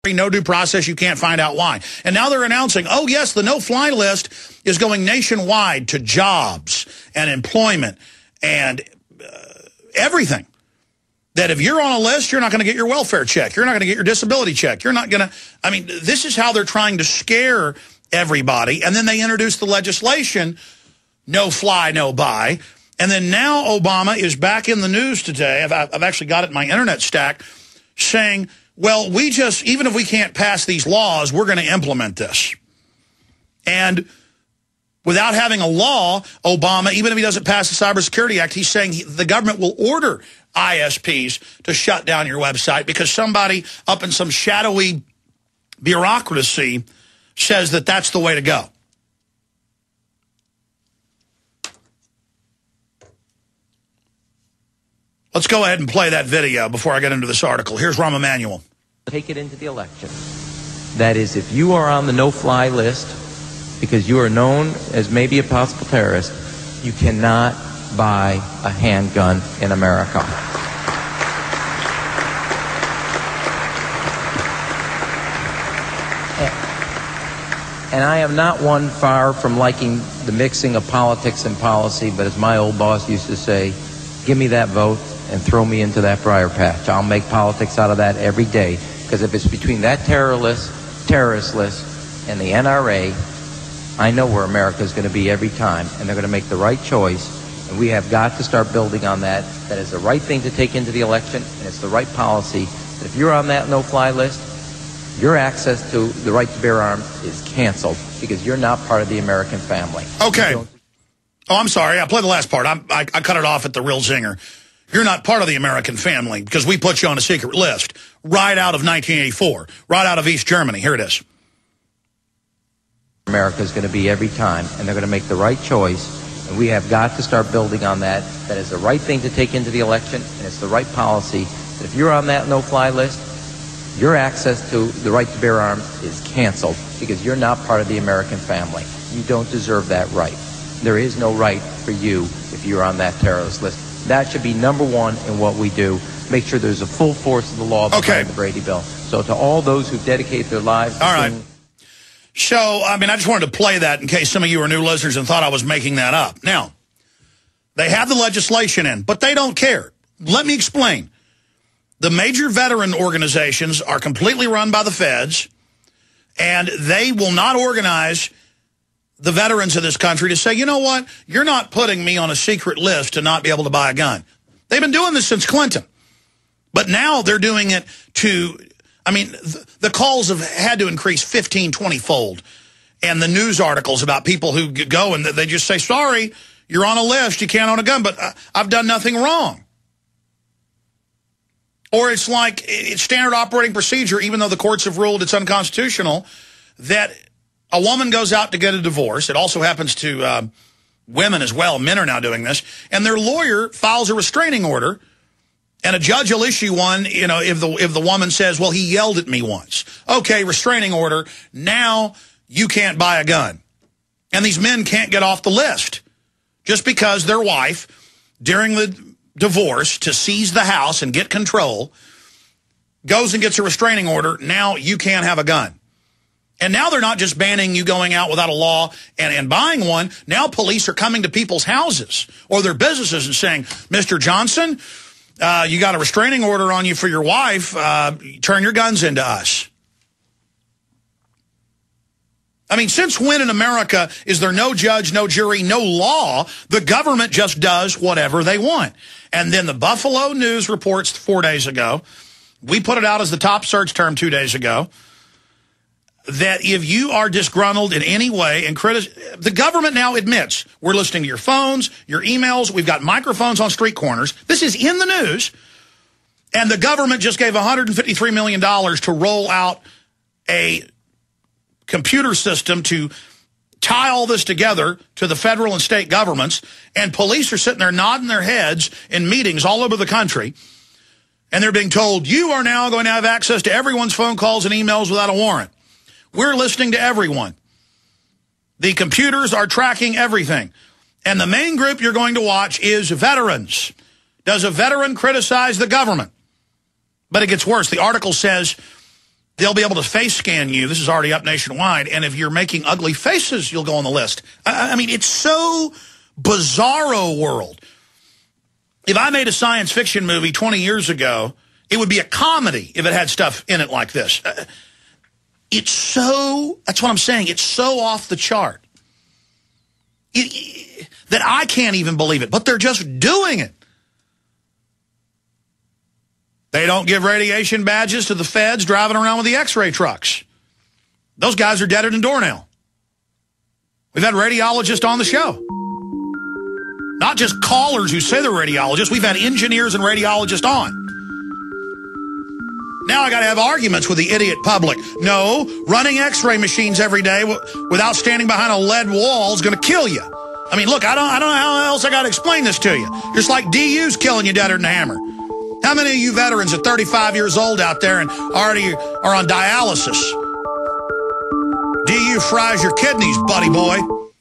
no due process, you can't find out why. And now they're announcing, oh, yes, the no-fly list is going nationwide to jobs and employment and everything. That if you're on a list, you're not going to get your welfare check. You're not going to get your disability check. You're not going to, I mean, this is how they're trying to scare everybody. And then they introduce the legislation, no fly, no buy. And then now Obama is back in the news today. I've actually got it in my internet stack saying, well, even if we can't pass these laws, we're going to implement this. And without having a law, Obama, even if he doesn't pass the Cybersecurity Act, he's saying the government will order ISPs to shut down your website because somebody up in some shadowy bureaucracy says that that's the way to go. Let's go ahead and play that video before I get into this article. Here's Rahm Emanuel. Take it into the election. That is, if you are on the no-fly list because you are known as maybe a possible terrorist, you cannot buy a handgun in America. And I am not one far from liking the mixing of politics and policy, but as my old boss used to say, give me that vote and throw me into that briar patch. I'll make politics out of that every day. Because if it's between that terrorist list and the NRA, I know where America is going to be every time, and they're going to make the right choice. And we have got to start building on that. That is the right thing to take into the election, and it's the right policy. But if you're on that no-fly list, your access to the right to bear arms is canceled because you're not part of the American family. Okay. Oh, I'm sorry. I played the last part. I cut it off at the real zinger. You're not part of the American family because we put you on a secret list right out of 1984, right out of East Germany. Here it is. America is going to be every time, and they're going to make the right choice. And we have got to start building on that. That is the right thing to take into the election, and it's the right policy. But if you're on that no-fly list, your access to the right to bear arms is canceled because you're not part of the American family. You don't deserve that right. There is no right for you if you're on that terrorist list. That should be number one in what we do. Make sure there's a full force of the law behind the Brady Bill. So to all those who dedicate their lives to right. So, I mean, I just wanted to play that in case some of you are new listeners and thought I was making that up. Now, they have the legislation in, but they don't care. Let me explain. The major veteran organizations are completely run by the feds, and they will not organize the veterans of this country to say, you know what, you're not putting me on a secret list to not be able to buy a gun. They've been doing this since Clinton. But now they're doing it to, I mean, the calls have had to increase 15, 20-fold. And the news articles about people who go and they just say, sorry, you're on a list, you can't own a gun, but I've done nothing wrong. Or it's like it's standard operating procedure, even though the courts have ruled it's unconstitutional, that a woman goes out to get a divorce. It also happens to women as well. Men are now doing this. And their lawyer files a restraining order, and a judge will issue one, you know, if the woman says, well, he yelled at me once. Okay, restraining order. Now you can't buy a gun. And these men can't get off the list just because their wife, during the divorce, to seize the house and get control, goes and gets a restraining order. Now you can't have a gun. And now they're not just banning you going out without a law and buying one. Now police are coming to people's houses or their businesses and saying, Mr. Johnson, you got a restraining order on you for your wife. Turn your guns into us. I mean, since when in America is there no judge, no jury, no law? The government just does whatever they want. And then the Buffalo News reports 4 days ago, we put it out as the top search term 2 days ago, that if you are disgruntled in any way and the government now admits we're listening to your phones, your emails, we've got microphones on street corners. This is in the news. And the government just gave $153 million to roll out a computer system to tie all this together to the federal and state governments, and police are sitting there nodding their heads in meetings all over the country, and they're being told, you are now going to have access to everyone's phone calls and emails without a warrant. We're listening to everyone. The computers are tracking everything. And the main group you're going to watch is veterans. Does a veteran criticize the government? But it gets worse. The article says they'll be able to face scan you. This is already up nationwide. And if you're making ugly faces, you'll go on the list. I mean, it's so bizarro world. If I made a science fiction movie 20 years ago, it would be a comedy if it had stuff in it like this. It's so, that's what I'm saying, it's so off the chart that I can't even believe it, but they're just doing it. They don't give radiation badges to the feds driving around with the X-ray trucks. Those guys are deader than doornail. We've had radiologists on the show. Not just callers who say they're radiologists. We've had engineers and radiologists on. Now I got to have arguments with the idiot public. No, running X-ray machines every day without standing behind a lead wall is going to kill you. I mean, look, I don't know how else I got to explain this to you. Just like DU's killing you deader than a hammer. How many of you veterans are 35 years old out there and already are on dialysis? DU fries your kidneys, buddy boy.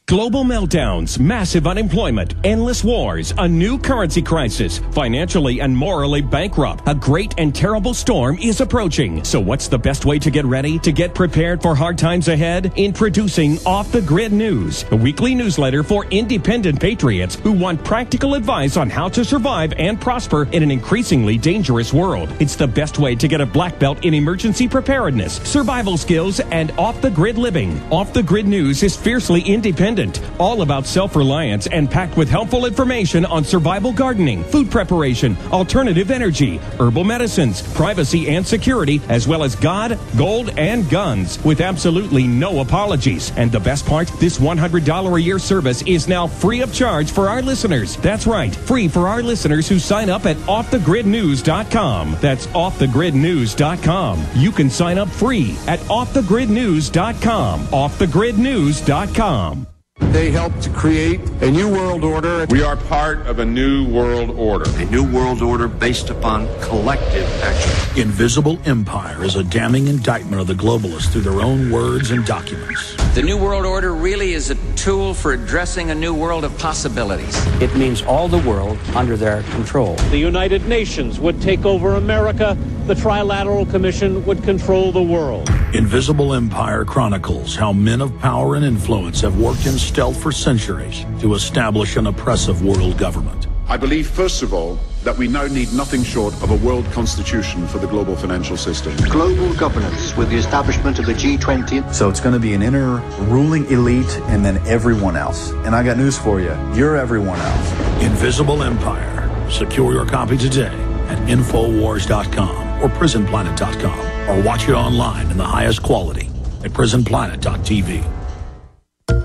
Global meltdowns, massive unemployment, endless wars, a new currency crisis, financially and morally bankrupt. A great and terrible storm is approaching. So what's the best way to get ready, to get prepared for hard times ahead? Introducing Off the Grid News, a weekly newsletter for independent patriots who want practical advice on how to survive and prosper in an increasingly dangerous world. It's the best way to get a black belt in emergency preparedness, survival skills, and off-the-grid living. Off the Grid News is fiercely independent, all about self-reliance and packed with helpful information on survival gardening, food preparation, alternative energy, herbal medicines, privacy and security, as well as God, gold, and guns, with absolutely no apologies. And the best part, this $100 a year service is now free of charge for our listeners. That's right, free for our listeners who sign up at offthegridnews.com. That's offthegridnews.com. You can sign up free at offthegridnews.com. offthegridnews.com. They helped to create a new world order. We are part of a new world order. A new world order based upon collective action. Invisible Empire is a damning indictment of the globalists through their own words and documents. The New World Order really is a tool for addressing a new world of possibilities. It means all the world under their control. The United Nations would take over America. The Trilateral Commission would control the world. Invisible Empire chronicles how men of power and influence have worked in stealth for centuries to establish an oppressive world government. I believe, first of all, that we now need nothing short of a world constitution for the global financial system. Global governance with the establishment of the G20. So it's going to be an inner ruling elite and then everyone else. And I got news for you. You're everyone else. Invisible Empire. Secure your copy today at Infowars.com or PrisonPlanet.com, or watch it online in the highest quality at PrisonPlanet.tv.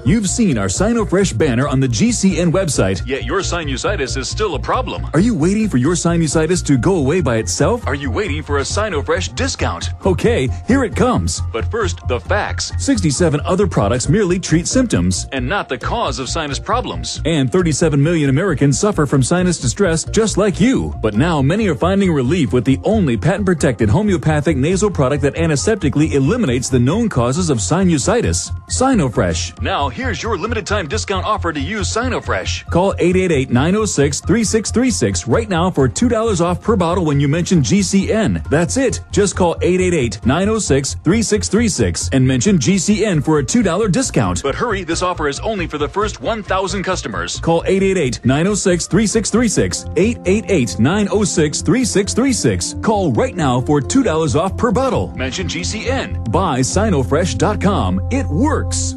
You've seen our SinoFresh banner on the GCN website. Yet your sinusitis is still a problem. Are you waiting for your sinusitis to go away by itself? Are you waiting for a SinoFresh discount? Okay, here it comes. But first, the facts. 67 other products merely treat symptoms and not the cause of sinus problems. And 37 million Americans suffer from sinus distress just like you. But now many are finding relief with the only patent-protected homeopathic nasal product that antiseptically eliminates the known causes of sinusitis. SinoFresh. Now, here's your limited time discount offer to use SinoFresh. Call 888-906-3636 right now for $2 off per bottle when you mention GCN. That's it. Just call 888-906-3636 and mention GCN for a $2 discount. But hurry, this offer is only for the first 1,000 customers. Call 888-906-3636. 888-906-3636. Call right now for $2 off per bottle. Mention GCN. Buy SinoFresh.com. It works.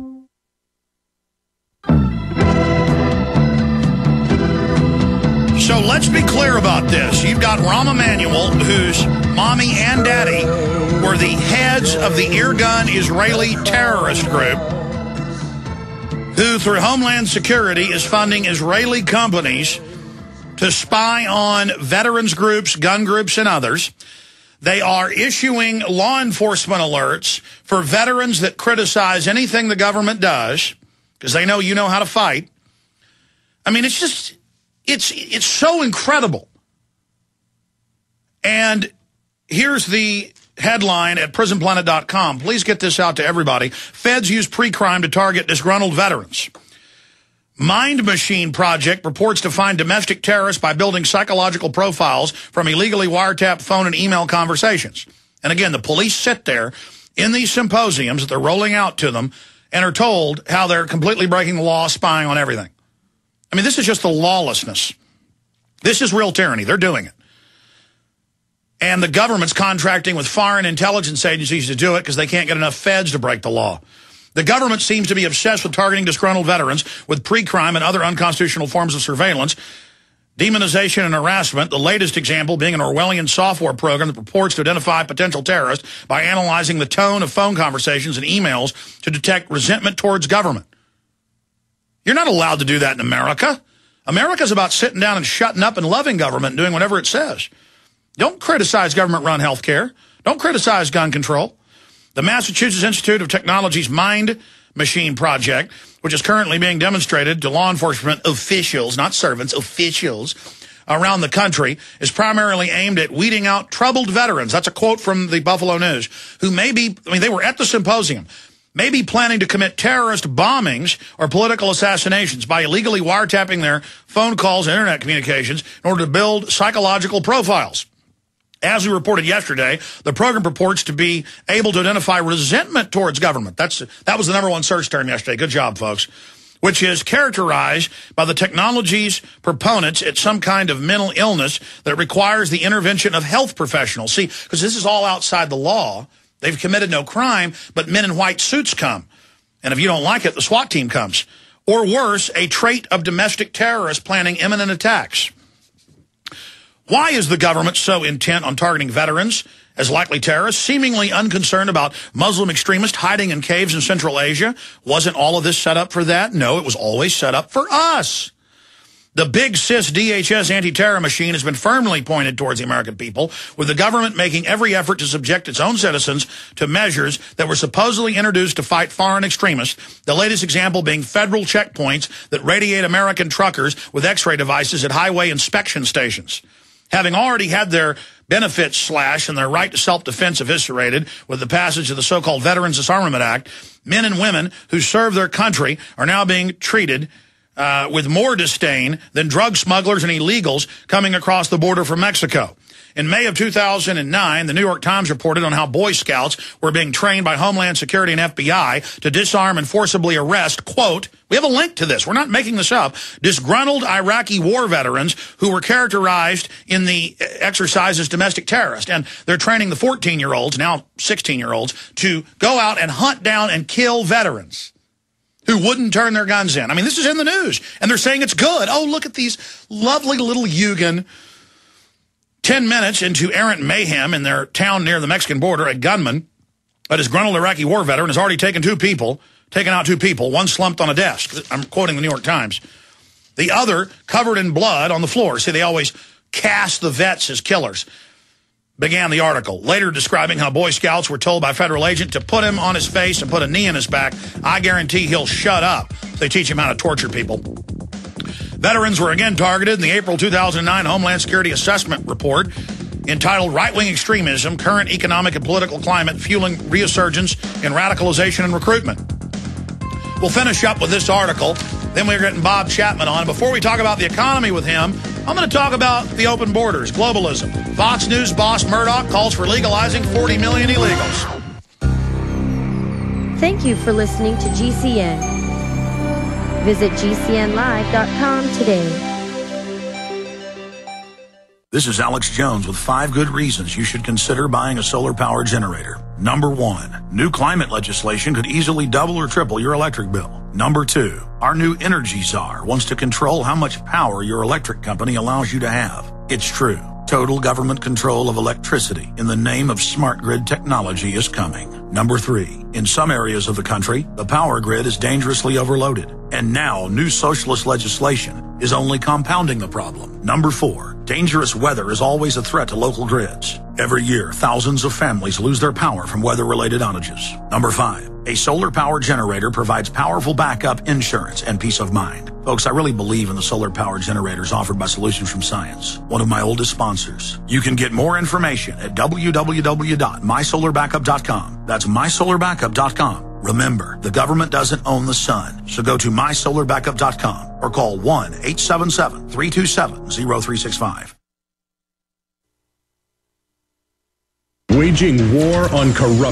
So let's be clear about this. You've got Rahm Emanuel, whose mommy and daddy were the heads of the Irgun Israeli terrorist group, who through Homeland Security is funding Israeli companies to spy on veterans groups, gun groups, and others. They are issuing law enforcement alerts for veterans that criticize anything the government does, because they know you know how to fight. I mean, it's just... It's so incredible. And here's the headline at PrisonPlanet.com. Please get this out to everybody. Feds use pre-crime to target disgruntled veterans. Mind Machine Project reports to find domestic terrorists by building psychological profiles from illegally wiretapped phone and email conversations. And again, the police sit there in these symposiums that they're rolling out to them and are told how they're completely breaking the law, spying on everything. I mean, this is just the lawlessness. This is real tyranny. They're doing it. And the government's contracting with foreign intelligence agencies to do it because they can't get enough feds to break the law. The government seems to be obsessed with targeting disgruntled veterans with pre-crime and other unconstitutional forms of surveillance, demonization and harassment, the latest example being an Orwellian software program that purports to identify potential terrorists by analyzing the tone of phone conversations and emails to detect resentment towards government. You're not allowed to do that in America. America's about sitting down and shutting up and loving government and doing whatever it says. Don't criticize government-run health care. Don't criticize gun control. The Massachusetts Institute of Technology's Mind Machine Project, which is currently being demonstrated to law enforcement officials, not servants, officials, around the country, is primarily aimed at weeding out troubled veterans. That's a quote from the Buffalo News, who may be, I mean, they were at the symposium, may be planning to commit terrorist bombings or political assassinations by illegally wiretapping their phone calls and internet communications in order to build psychological profiles. As we reported yesterday, the program purports to be able to identify resentment towards government. That was the #1 search term yesterday. Good job, folks. Which is characterized by the technology's proponents at some kind of mental illness that requires the intervention of health professionals. See, because this is all outside the law. They've committed no crime, but men in white suits come. And if you don't like it, the SWAT team comes. Or worse, a trait of domestic terrorists planning imminent attacks. Why is the government so intent on targeting veterans as likely terrorists, seemingly unconcerned about Muslim extremists hiding in caves in Central Asia? Wasn't all of this set up for that? No, it was always set up for us. The big sis DHS anti-terror machine has been firmly pointed towards the American people, with the government making every effort to subject its own citizens to measures that were supposedly introduced to fight foreign extremists, the latest example being federal checkpoints that radiate American truckers with X-ray devices at highway inspection stations. Having already had their benefits slashed and their right to self-defense eviscerated with the passage of the so-called Veterans Disarmament Act, men and women who serve their country are now being treated with more disdain than drug smugglers and illegals coming across the border from Mexico. In May of 2009, the New York Times reported on how Boy Scouts were being trained by Homeland Security and FBI to disarm and forcibly arrest, quote, we have a link to this, we're not making this up, disgruntled Iraqi war veterans who were characterized in the exercise as domestic terrorists. And they're training the 14-year-olds, now 16-year-olds, to go out and hunt down and kill veterans who wouldn't turn their guns in. I mean, this is in the news, and they're saying it's good. Oh, look at these lovely little Yugen. 10 minutes into errant mayhem in their town near the Mexican border, a gunman, a disgruntled Iraqi war veteran, has already taken out two people, one slumped on a desk. I'm quoting the New York Times. The other covered in blood on the floor. See, they always cast the vets as killers, began the article. Later describing how Boy Scouts were told by a federal agent to put him on his face and put a knee in his back. I guarantee he'll shut up. They teach him how to torture people. Veterans were again targeted in the April 2009 Homeland Security Assessment Report entitled Right-Wing Extremism, Current Economic and Political Climate Fueling Resurgence in Radicalization and Recruitment. We'll finish up with this article. Then we're getting Bob Chapman on. Before we talk about the economy with him, I'm going to talk about the open borders, globalism. Fox News boss Murdoch calls for legalizing 40 million illegals. Thank you for listening to GCN. Visit GCNlive.com today. This is Alex Jones with 5 good reasons you should consider buying a solar power generator. Number 1, new climate legislation could easily double or triple your electric bill. Number 2, our new energy czar wants to control how much power your electric company allows you to have. It's true. Total government control of electricity in the name of smart grid technology is coming. Number 3, in some areas of the country, the power grid is dangerously overloaded. And now new socialist legislation is only compounding the problem. Number 4, dangerous weather is always a threat to local grids. Every year, thousands of families lose their power from weather-related outages. Number 5, a solar power generator provides powerful backup insurance and peace of mind. Folks, I really believe in the solar power generators offered by Solutions from Science, one of my oldest sponsors. You can get more information at www.mysolarbackup.com. That's mysolarbackup.com. Remember, the government doesn't own the sun, so go to mysolarbackup.com or call 1-877-327-0365. waging war on corruption.